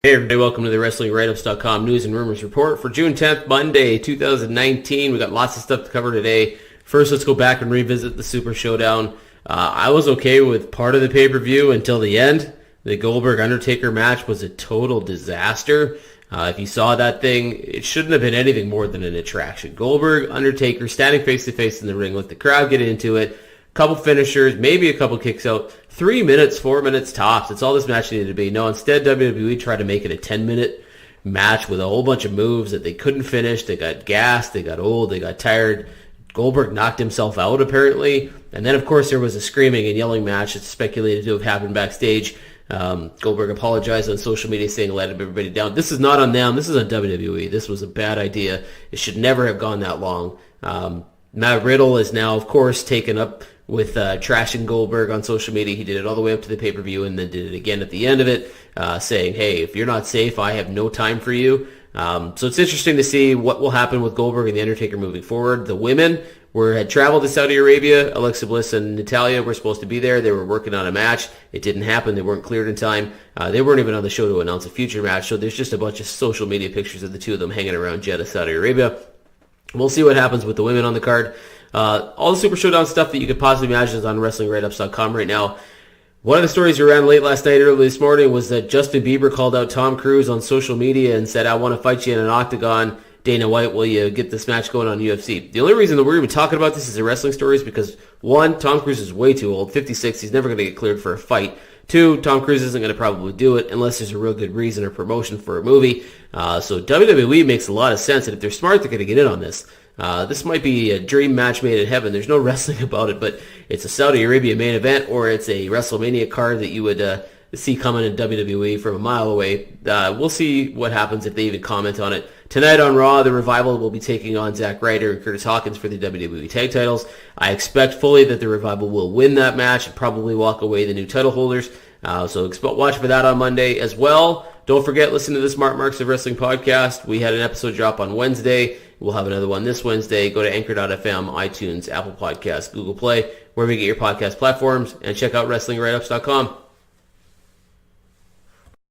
Hey everybody, welcome to the Wrestling-Writeups.com News and Rumors Report for June 10th, Monday, 2019. We got lots of stuff to cover today. First, let's go back and revisit the Super ShowDown. I was okay with part of the pay-per-view until the end. The Goldberg Undertaker match was a total disaster. If you saw that thing, it shouldn't have been anything more than an attraction. Goldberg, Undertaker, standing face-to-face in the ring, let the crowd get into it. Couple finishers, maybe a couple kicks out. 3 minutes, 4 minutes tops. That's all this match needed to be. No, instead WWE tried to make it a 10-minute match with a whole bunch of moves that they couldn't finish. They got gassed, they got old, they got tired. Goldberg knocked himself out, apparently. And then, of course, there was a screaming and yelling match that's speculated to have happened backstage. Goldberg apologized on social media saying let everybody down. This is not on them. This is on WWE. This was a bad idea. It should never have gone that long. Matt Riddle is now, of course, taken up with trashing Goldberg on social media. He did it all the way up to the pay-per-view and then did it again at the end of it, saying, hey, if you're not safe, I have no time for you. So it's interesting to see what will happen with Goldberg and The Undertaker moving forward. The women had traveled to Saudi Arabia. Alexa Bliss and Natalya were supposed to be there. They were working on a match. It didn't happen. They weren't cleared in time. They weren't even on the show to announce a future match. So there's just a bunch of social media pictures of the two of them hanging around Jeddah, Saudi Arabia. We'll see what happens with the women on the card. All the Super Showdown stuff that you could possibly imagine is on WrestlingWriteups.com right now. One of the stories we ran late last night, early this morning, was that Justin Bieber called out Tom Cruise on social media and said, I want to fight you in an octagon. Dana White, will you get this match going on UFC? The only reason that we're even talking about this as a wrestling story is because, one, Tom Cruise is way too old, 56. He's never going to get cleared for a fight. Two, Tom Cruise isn't going to probably do it unless there's a real good reason or promotion for a movie. So WWE makes a lot of sense, and if they're smart, they're going to get in on this. This might be a dream match made in heaven. There's no wrestling about it, but it's a Saudi Arabia main event, or it's a WrestleMania card that you would see coming in WWE from a mile away. We'll see what happens if they even comment on it. Tonight on Raw, the Revival will be taking on Zack Ryder and Curtis Hawkins for the WWE tag titles. I expect fully that the Revival will win that match and probably walk away the new title holders. So watch for that on Monday as well. Don't forget, listen to the Smart Marks of Wrestling podcast. We had an episode drop on Wednesday. We'll have another one this Wednesday. Go to Anchor.fm, iTunes, Apple Podcasts, Google Play, wherever you get your podcast platforms, and check out WrestlingWriteups.com.